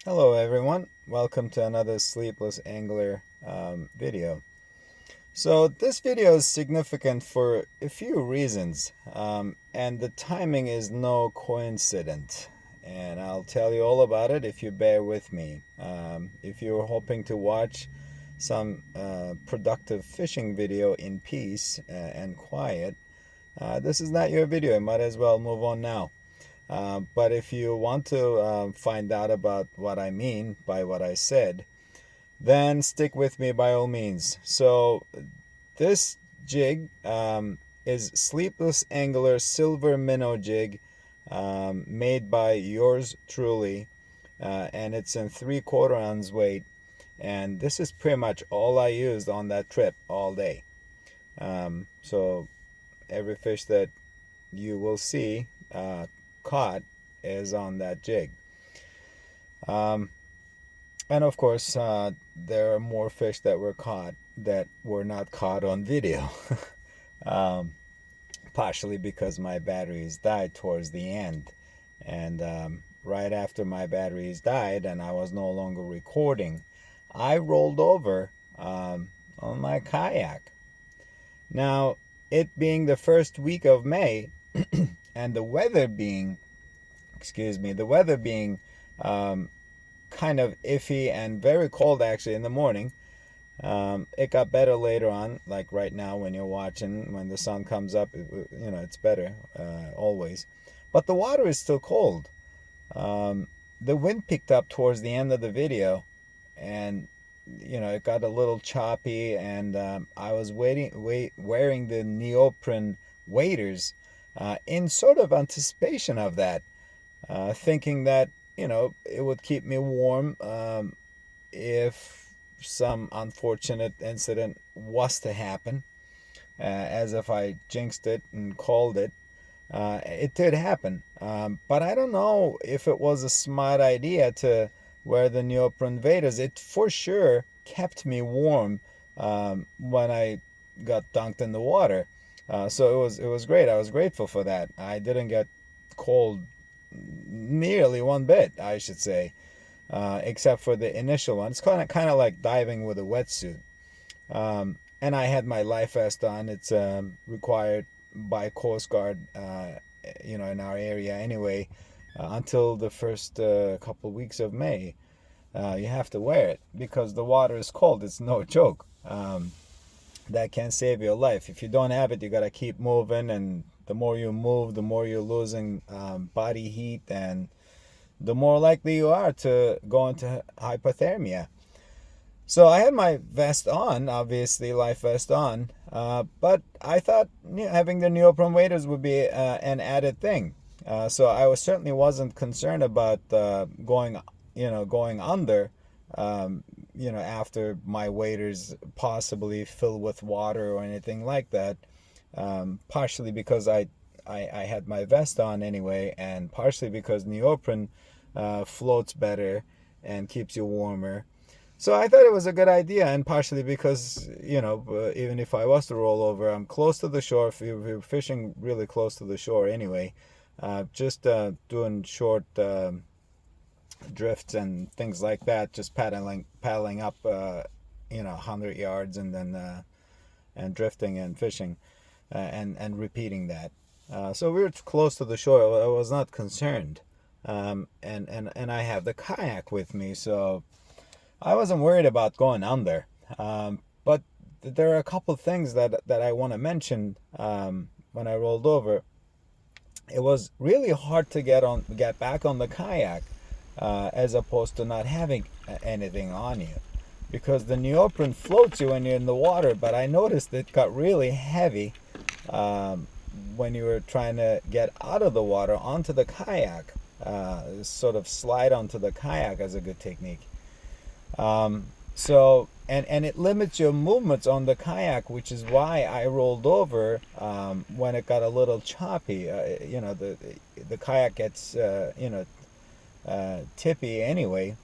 Hello everyone, welcome to another Sleepless Angler video. So this video is significant for a few reasons, and the timing is no coincidence. And I'll tell you all about it if you bear with me. If you're hoping to watch some productive fishing video in peace and quiet, this is not your video. You might as well move on now. But if you want to find out about what I mean by what I said, then stick with me by all means. So this jig is Sleepless Angler Silver Minnow jig, made by yours truly, and it's in 3/4 ounce weight. And this is pretty much all I used on that trip all day. So every fish that you will see caught is on that jig. Um, and of course, there are more fish that were caught that were not caught on video. um, Partially because my batteries died towards the end. And right after my batteries died and I was no longer recording, I rolled over on my kayak. Now, it being the first week of May and the weather being um, kind of iffy and very cold actually in the morning. It got better later on, like right now when you're watching, when the sun comes up, it's better always. But the water is still cold. The wind picked up towards the end of the video, and it got a little choppy, and I was wearing the neoprene waders in sort of anticipation of that, thinking that it would keep me warm if some unfortunate incident was to happen, as if I jinxed it and called it. It did happen, but I don't know if it was a smart idea to wear the neoprene waders. It for sure kept me warm when I got dunked in the water. So it was great. I was grateful for that. I didn't get cold nearly one bit, I should say, except for the initial one. It's kind of like diving with a wetsuit. And I had my life vest on. It's required by Coast Guard, in our area anyway, until the first couple weeks of May. You have to wear it because the water is cold. It's no joke. That can save your life. If you don't have it, you gotta keep moving, and the more you move, the more you're losing body heat, and the more likely you are to go into hypothermia. So I had my vest on, obviously life vest on, but I thought having the neoprene waders would be an added thing. So I certainly wasn't concerned about going under, after my waders possibly fill with water or anything like that. Partially because I had my vest on anyway, and partially because neoprene floats better and keeps you warmer. So I thought it was a good idea, and partially because, even if I was to roll over, I'm close to the shore. If you're fishing really close to the shore anyway, just doing short drifts and things like that, just paddling up, 100 yards, and then and drifting and fishing, and repeating that. So we were close to the shore. I was not concerned, and I have the kayak with me, so I wasn't worried about going under. But there are a couple things that I want to mention. When I rolled over, it was really hard to get back on the kayak, as opposed to not having anything on you, because the neoprene floats you when you're in the water. But I noticed it got really heavy when you were trying to get out of the water onto the kayak. Sort of slide onto the kayak as a good technique. So and it limits your movements on the kayak, which is why I rolled over when it got a little choppy. The kayak gets tippy anyway,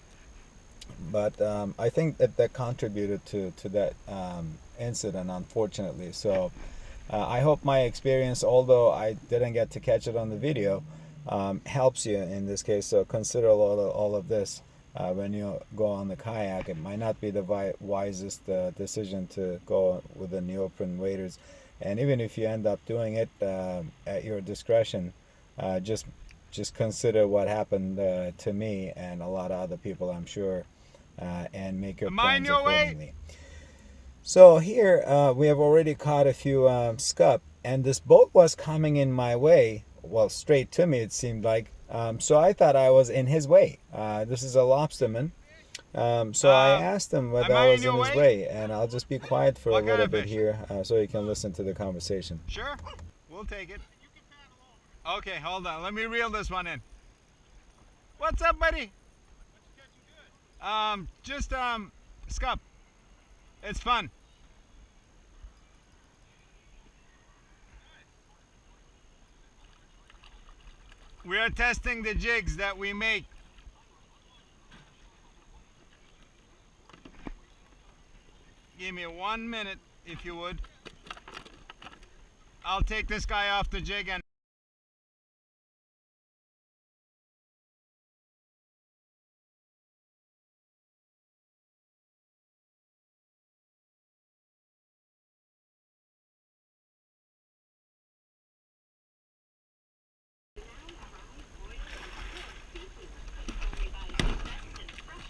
but I think that contributed to that incident, unfortunately. So I hope my experience, although I didn't get to catch it on the video, helps you in this case. So consider all of this. when you go on the kayak. It might not be the wisest decision to go with the neoprene waders, and even if you end up doing it at your discretion, just consider what happened to me and a lot of other people, I'm sure, and make your plans accordingly. So here we have already caught a few scup, and this boat was coming in my way, well, straight to me it seemed like. So I thought I was in his way. This is a lobsterman. So I asked him whether I was in his way, and I'll just be quiet for a little bit here so you can listen to the conversation. Sure, we'll take it. Okay, hold on. Let me reel this one in. What's up, buddy? Just scup. It's fun. We are testing the jigs that we make. Give me 1 minute, if you would. I'll take this guy off the jig and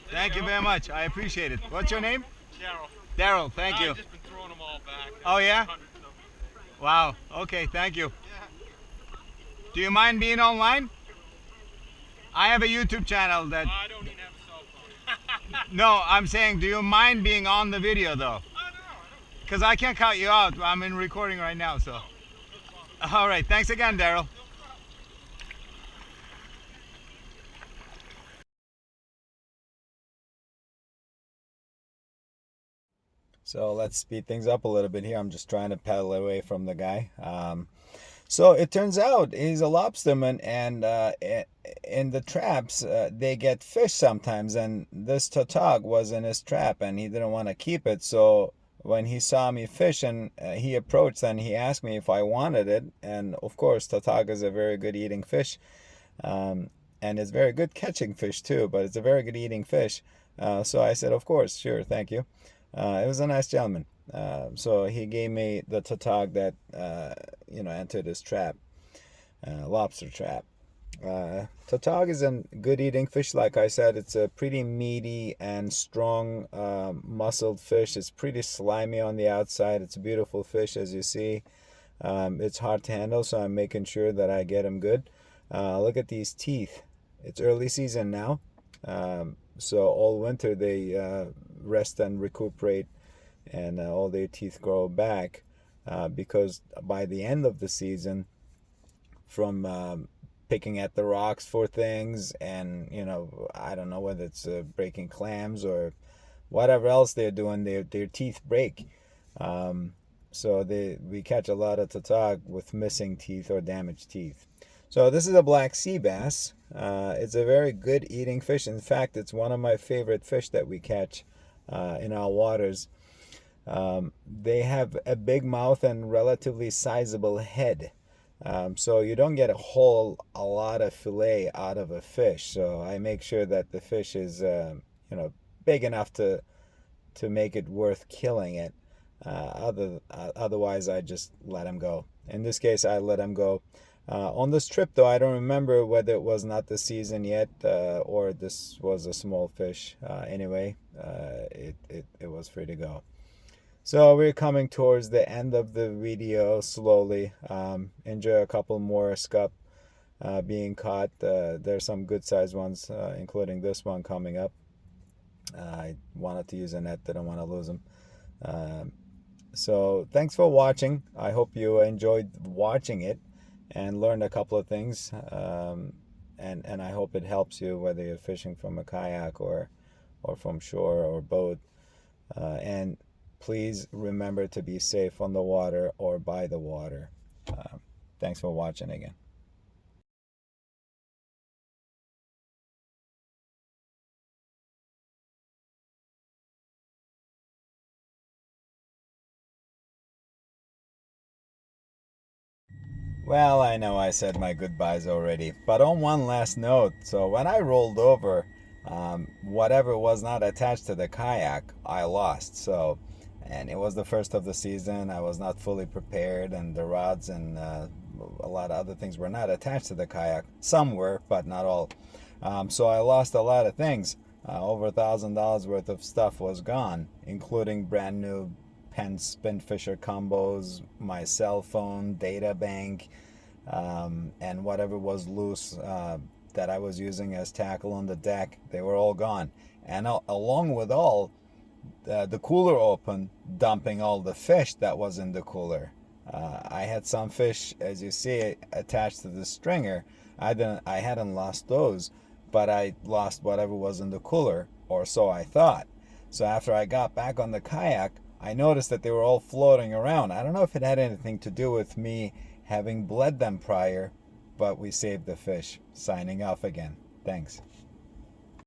thank you very much. I appreciate it. What's your name? Daryl. Daryl, thank you. I've just been throwing them all back. Oh, yeah? Hundreds of them. Wow. Okay, thank you. Yeah. Do you mind being online? I have a YouTube channel that... I don't even have a cell phone. No, I'm saying, do you mind being on the video, though? I don't. Because I can't cut you out. I'm in recording right now, so... All right, thanks again, Daryl. So let's speed things up a little bit here. I'm just trying to paddle away from the guy. So it turns out he's a lobsterman, and in the traps they get fish sometimes, and this tautog was in his trap and he didn't want to keep it. So when he saw me fishing, he approached and he asked me if I wanted it. And of course, tautog is a very good eating fish, and it's very good catching fish too, but it's a very good eating fish. So I said, of course, sure, thank you. It was a nice gentleman. So he gave me the tautog that entered his trap, lobster trap. Tautog is a good eating fish. Like I said, it's a pretty meaty and strong muscled fish. It's pretty slimy on the outside. It's a beautiful fish, as you see. It's hard to handle, so I'm making sure that I get him good. Look at these teeth. It's early season now, so all winter they rest and recuperate, and all their teeth grow back, because by the end of the season, from picking at the rocks for things, and I don't know whether it's breaking clams or whatever else they're doing, their teeth break. So we catch a lot of tautog with missing teeth or damaged teeth. So this is a black sea bass. It's a very good eating fish. In fact, it's one of my favorite fish that we catch in our waters. They have a big mouth and relatively sizable head. So you don't get a lot of fillet out of a fish. So I make sure that the fish is big enough to make it worth killing it. Otherwise I just let him go. In this case, I let him go. On this trip, though, I don't remember whether it was not the season yet, or this was a small fish. Anyway, it was free to go. So we're coming towards the end of the video slowly. Enjoy a couple more scup being caught. There's some good sized ones, including this one coming up. I wanted to use a net, didn't want to lose them. So thanks for watching. I hope you enjoyed watching it and learned a couple of things, and I hope it helps you, whether you're fishing from a kayak or from shore or boat. And please remember to be safe on the water or by the water. Thanks for watching again. Well, I know I said my goodbyes already, but on one last note. So when I rolled over, Whatever was not attached to the kayak, I lost. So, and it was the first of the season. I was not fully prepared, and the rods and a lot of other things were not attached to the kayak. Some were, but not all. So I lost a lot of things. Over $1,000 worth of stuff was gone, including brand new Penn Spinfisher combos, my cell phone, data bank, and whatever was loose that I was using as tackle on the deck. They were all gone. And along with all, the cooler open, dumping all the fish that was in the cooler. I had some fish, as you see, attached to the stringer. I hadn't lost those, but I lost whatever was in the cooler, or so I thought. So after I got back on the kayak, I noticed that they were all floating around. I don't know if it had anything to do with me having bled them prior, but we saved the fish. Signing off again. Thanks.